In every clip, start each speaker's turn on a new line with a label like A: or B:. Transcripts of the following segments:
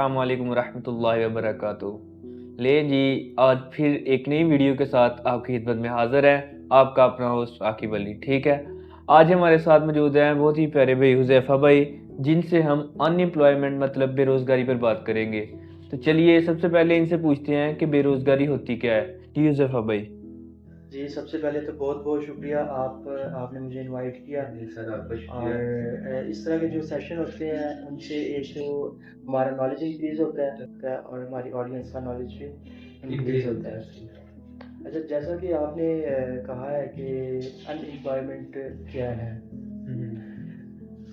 A: السلام علیکم ورحمۃ اللہ وبرکاتہ۔ لے جی، آج پھر ایک نئی ویڈیو کے ساتھ آپ کی خدمت میں حاضر ہے آپ کا اپنا ہوسٹ عاقب علی۔ ٹھیک ہے، آج ہمارے ساتھ موجود ہیں بہت ہی پیارے بھائی حذیفہ بھائی، جن سے ہم ان امپلائمنٹ مطلب بے روزگاری پر بات کریں گے۔ تو چلیے سب سے پہلے ان سے پوچھتے ہیں کہ بے روزگاری ہوتی کیا ہے۔ جی حذیفہ بھائی۔
B: جی، سب سے پہلے تو بہت بہت شکریہ آپ نے مجھے انوائٹ کیا۔
C: جی سر، آپ کا
B: اور
C: شکریہ۔
B: اس طرح کے جو سیشن ہوتے ہیں ان سے ایک تو ہمارا نالج انکریز ہوتا ہے اور ہماری آڈینس کا نالج بھی انکریز ہوتا ہے۔ اچھا، جیسا کہ آپ نے کہا ہے کہ ان امپلائمنٹ کیا ہے۔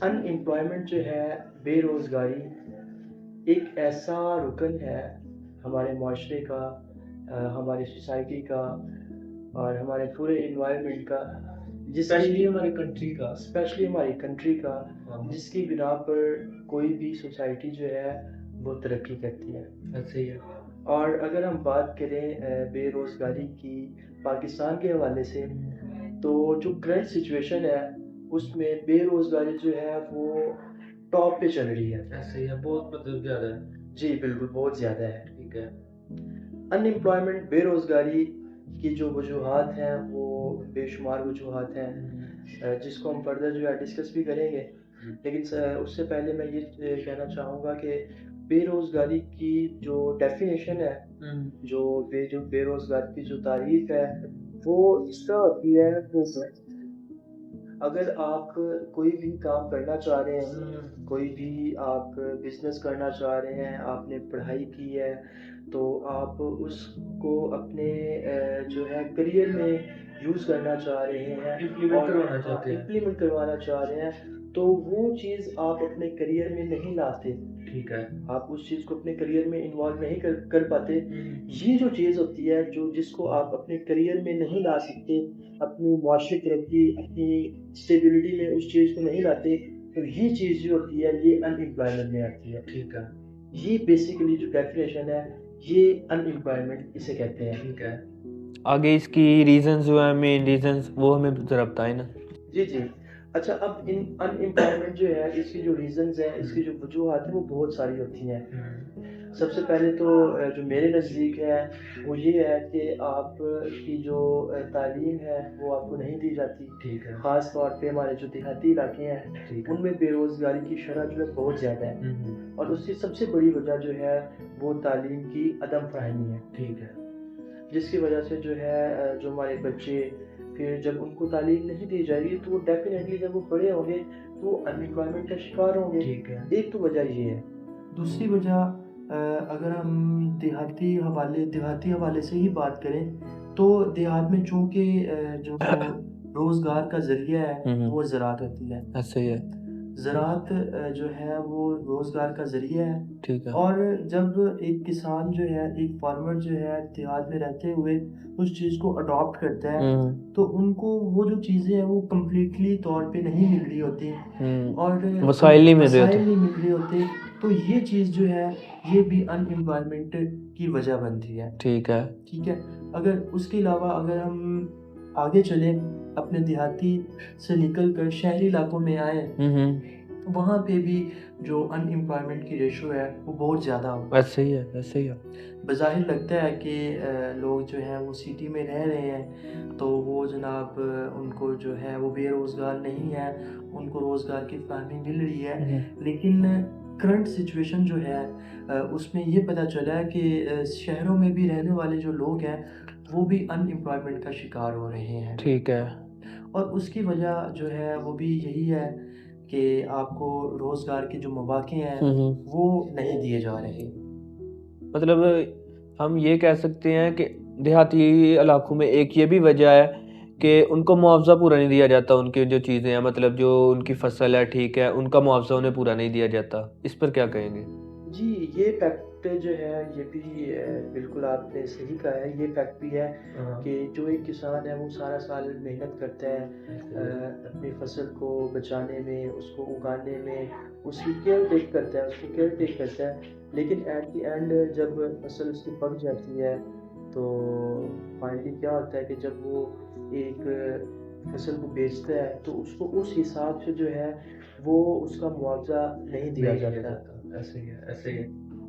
B: ان امپلائمنٹ جو ہے، بے روزگاری ایک ایسا رکن ہے ہمارے معاشرے کا، ہماری سوسائٹی کا اور ہمارے پورے انوائرمنٹ کا،
C: اسپیشلی ہماری کنٹری کا،
B: اسپیشلی ہماری کنٹری کا، جس کی بنا پر کوئی بھی سوسائٹی جو ہے وہ ترقی کرتی ہے۔
C: صحیح ہے۔
B: اور اگر ہم بات کریں بے روزگاری کی پاکستان کے حوالے سے، تو جو کرنٹ سچویشن ہے اس میں بے روزگاری جو ہے وہ ٹاپ پہ چل رہی ہے۔
C: صحیح ہے، بہت مطلب زیادہ ہے۔
B: جی بالکل، بہت زیادہ ہے۔
C: ٹھیک ہے۔
B: ان امپلائمنٹ، بے روزگاری کی جو وجوہات ہیں وہ بے شمار وجوہات ہیں، جس کو ہم فردر جو ہے ڈسکس بھی کریں گے۔ لیکن اس سے پہلے میں یہ کہنا چاہوں گا کہ بے روزگاری کی جو ڈیفینیشن ہے، جو بے روزگاری کی جو تعریف ہے وہ اس طرح ہوتی ہے کہ اگر آپ کوئی بھی کام کرنا چاہ رہے ہیں، کوئی بھی آپ بزنس کرنا چاہ رہے ہیں، آپ نے پڑھائی کی ہے تو آپ اس کو اپنے جو ہے کریئر میں یوز کرنا چاہ رہے ہیں، امپلیمنٹ کروانا چاہ رہے ہیں، تو وہ چیز آپ اپنے کریئر میں نہیں لاتے۔
C: ٹھیک ہے۔
B: آپ اس چیز کو اپنے کریئر میں انوالو نہیں کر پاتے۔ یہ جو چیز ہوتی ہے جس کو آپ اپنے کریئر میں نہیں لا سکتے، اپنی معاشی ترقی، اپنی اسٹیبلٹی میں اس چیز کو نہیں لاتے، تو یہ چیز جو ہوتی ہے یہ ان امپلائمنٹ میں آتی ہے۔
C: ٹھیک ہے۔
B: یہ بیسیکلی جو ڈیفینیشن ہے یہ ان امپلائمنٹ اسے کہتے ہیں۔
C: ٹھیک ہے۔
A: آگے اس کی ریزنز جو ہیں، مین ریزنز، وہ ہمیں ذرا بتائیں نا۔
B: جی جی، اچھا، اب ان امپلائمنٹ جو ہے اس کی جو ریزنز ہیں، اس کی جو وجوہات ہیں وہ بہت ساری ہوتی ہیں۔ سب سے پہلے تو جو میرے نزدیک ہے وہ یہ ہے کہ آپ کی جو تعلیم ہے وہ آپ کو نہیں دی جاتی۔
C: ٹھیک ہے۔
B: خاص طور پہ ہمارے جو دیہاتی علاقے ہیں ان میں بے روزگاری کی شرح جو ہے بہت زیادہ ہے، اور اس کی سب سے بڑی وجہ جو ہے وہ تعلیم کی عدم فراہمی ہے۔
C: ٹھیک ہے۔
B: جس کی وجہ سے جو ہے جو ہمارے بچے پھر جب ان کو تعلیم نہیں دی جائے گی تو وہ ڈیفینیٹلی جب وہ بڑے ہوں گے تو وہ ان امپلائمنٹ کا شکار ہوں گے۔
C: ٹھیک ہے۔
B: ایک تو وجہ یہ ہے۔ دوسری وجہ اگر ہم دیہاتی حوالے سے ہی بات کریں تو دیہات میں چونکہ جو روزگار کا ذریعہ ہے وہ زراعت ہوتی ہے۔
A: صحیح ہے۔
B: زراعت جو ہے وہ روزگار کا ذریعہ ہے۔
A: ٹھیک ہے۔
B: اور جب ایک کسان جو ہے، ایک فارمر جو ہے دیہات میں رہتے ہوئے اس چیز کو اڈاپٹ کرتا ہے تو ان کو وہ جو چیزیں ہیں وہ کمپلیٹلی طور پہ نہیں مل رہی ہوتی، اور
A: وسائل نہیں مل
B: رہے ہوتے، تو یہ چیز جو ہے یہ بھی ان امپلائمنٹ کی وجہ بنتی ہے۔
A: ٹھیک ہے۔
B: ٹھیک ہے۔ اگر اس کے علاوہ اگر ہم آگے چلیں، اپنے دیہاتی سے نکل کر شہری علاقوں میں آئیں، وہاں پہ بھی جو ان امپلائمنٹ کی ریشو ہے وہ بہت زیادہ ہوتا ہے۔
A: ایسے ہی ہے، ایسے ہی ہے۔
B: بظاہر لگتا ہے کہ لوگ جو ہیں وہ سٹی میں رہ رہے ہیں تو وہ جناب ان کو جو ہے وہ بے روزگار نہیں ہے، ان کو روزگار کی فراہمی مل رہی ہے، لیکن کرنٹ سچویشن جو ہے اس میں یہ پتہ چلا ہے کہ شہروں میں بھی رہنے والے جو لوگ ہیں وہ بھی ان امپلائمنٹ کا شکار ہو رہے ہیں۔
A: ٹھیک ہے۔
B: اور اس کی وجہ جو ہے وہ بھی یہی ہے کہ آپ کو روزگار کے جو مواقع ہیں وہ نہیں دیے جا رہے۔
A: مطلب ہم یہ کہہ سکتے ہیں کہ دیہاتی علاقوں میں ایک یہ بھی وجہ ہے کہ ان کو معاوضہ پورا نہیں دیا جاتا، ان کی جو چیزیں ہیں، مطلب جو ان کی فصل ہے، ٹھیک ہے، ان کا معاوضہ انہیں پورا نہیں دیا جاتا۔ اس پر کیا کہیں گے؟
B: جی، یہ فیکٹ جو ہے یہ بھی بالکل آپ نے صحیح کہا ہے، یہ فیکٹ بھی ہے کہ جو ایک کسان ہے وہ سارا سال محنت کرتا ہے اپنی فصل کو بچانے میں، اس کو اگانے میں، اس کی کیئر ٹیک کرتا ہے، لیکن ایٹ دی اینڈ جب فصل اس کی پک جاتی ہے تو فائنلی کیا ہوتا ہے کہ جب وہ ایک فصل کو بیچتا ہے تو اس کو اس حساب سے جو ہے وہ اس کا معاوضہ نہیں دیا جاتا۔
C: ایسے ہی ہے، ایسے ہی ہے۔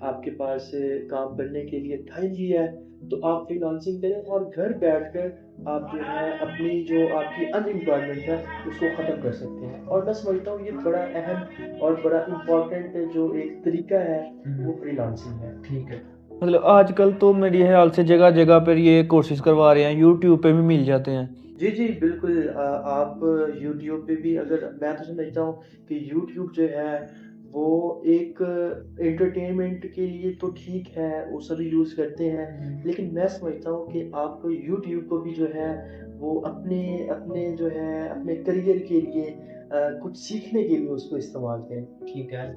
B: آپ کے پاس کام کرنے کے لیے ٹائم بھی ہے تو آپ فری لانسنگ کریں اور گھر بیٹھ کر آپ جو ہے اپنی جو آپ کی ان امپلائمنٹ ہے اس کو ختم کر سکتے ہیں. اور میں سمجھتا ہوں یہ بڑا اہم اور بڑا امپورٹنٹ جو ایک طریقہ ہے وہ فری لانسنگ ہے.
C: ٹھیک ہے.
A: مطلب آج کل تو میری خیال سے جگہ جگہ پر یہ کورسز کروا رہے ہیں, یوٹیوب پہ بھی مل جاتے ہیں.
B: جی بالکل. آپ یوٹیوب پہ بھی, اگر میں تو سمجھتا ہوں کہ یوٹیوب جو ہے وہ ایک انٹرٹینمنٹ کے لیے تو ٹھیک ہے, وہ سبھی یوز کرتے ہیں, لیکن میں سمجھتا ہوں کہ آپ کو یوٹیوب کو بھی جو ہے وہ اپنے جو ہے اپنے کریئر کے لیے کچھ سیکھنے کے لیے اس کو استعمال کریں.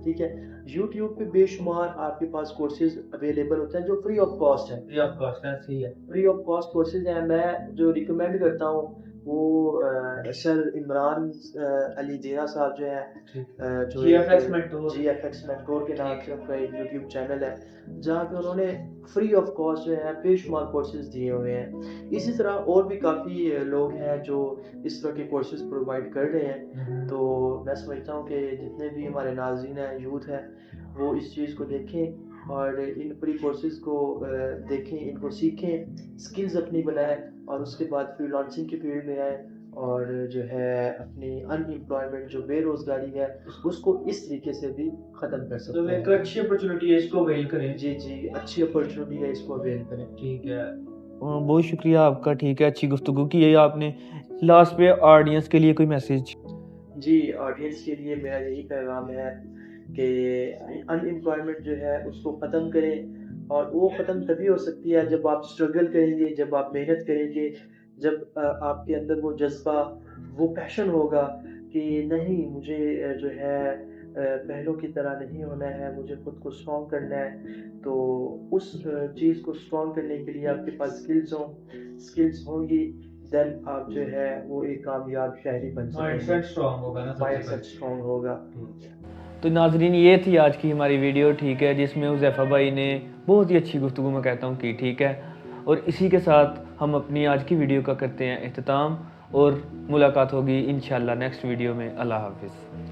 C: ٹھیک ہے.
B: یوٹیوب پہ بے شمار آپ کے پاس کورسز اویلیبل ہوتے ہیں جو فری آف کاسٹ ہیں.
C: فری آف کاسٹ ہے. صحیح ہے.
B: فری آف کاسٹ کورسز ہیں. میں جو ریکمینڈ کرتا ہوں وہ سر عمران علی جینا صاحب جو ہیں, جو
C: جی ایف ایکس
B: مینٹور کے نام سے ان کا ایک یوٹیوب چینل ہے جہاں پہ انہوں نے فری آف کاسٹ جو ہے بے شمار کورسز دیے ہوئے ہیں. اسی طرح اور بھی کافی لوگ ہیں جو اس طرح کے کورسز پرووائڈ کر رہے ہیں. تو میں سمجھتا ہوں کہ جتنے بھی ہمارے ناظرین ہیں, یوتھ ہیں, وہ اس چیز کو دیکھیں اور ان فری کورسز کو دیکھیں, ان کو سیکھیں, اسکلز اپنی بنائیں اور اس کے بعد فری لانسنگ کے فیلڈ میں آئیں اور جو ہے اپنی ان امپلائمنٹ جو بے روزگاری ہے اس کو اس طریقے سے بھی ختم کر سکتے ہیں.
C: ایک اچھی اپرچونٹی ہے, اس کو اویل کریں.
B: جی اچھی اپرچونٹی ہے, اس کو اویل کریں.
C: ٹھیک ہے.
A: بہت شکریہ آپ کا. ٹھیک ہے, اچھی گفتگو کی ہے آپ نے. لاسٹ پہ آڈینس کے لیے کوئی میسیج؟
B: جی آڈینس کے لیے میرا یہی پیغام ہے کہ ان امپلائمنٹ جو ہے اس کو ختم کریں, اور وہ ختم تبھی ہو سکتی ہے جب آپ اسٹرگل کریں گے, جب آپ محنت کریں گے, جب آپ کے اندر وہ جذبہ, وہ پیشن ہوگا کہ نہیں مجھے جو ہے پہلوں کی طرح نہیں ہونا ہے, مجھے خود کو اسٹرانگ کرنا ہے. تو اس چیز کو اسٹرانگ کرنے کے لیے آپ کے پاس اسکلز ہوں گی, دین آپ جو ہے وہ ایک کامیاب شہری بن سکیں گے.
C: مائنڈ سیٹ اسٹرانگ ہوگا نا,
B: مائنڈ سیٹ اسٹرانگ ہوگا.
A: تو ناظرین یہ تھی آج کی ہماری ویڈیو. ٹھیک ہے, جس میں حذیفہ بھائی نے بہت ہی اچھی گفتگو میں کہتا ہوں کی. ٹھیک ہے, اور اسی کے ساتھ ہم اپنی آج کی ویڈیو کا کرتے ہیں اختتام, اور ملاقات ہوگی انشاءاللہ نیکسٹ ویڈیو میں. اللہ حافظ.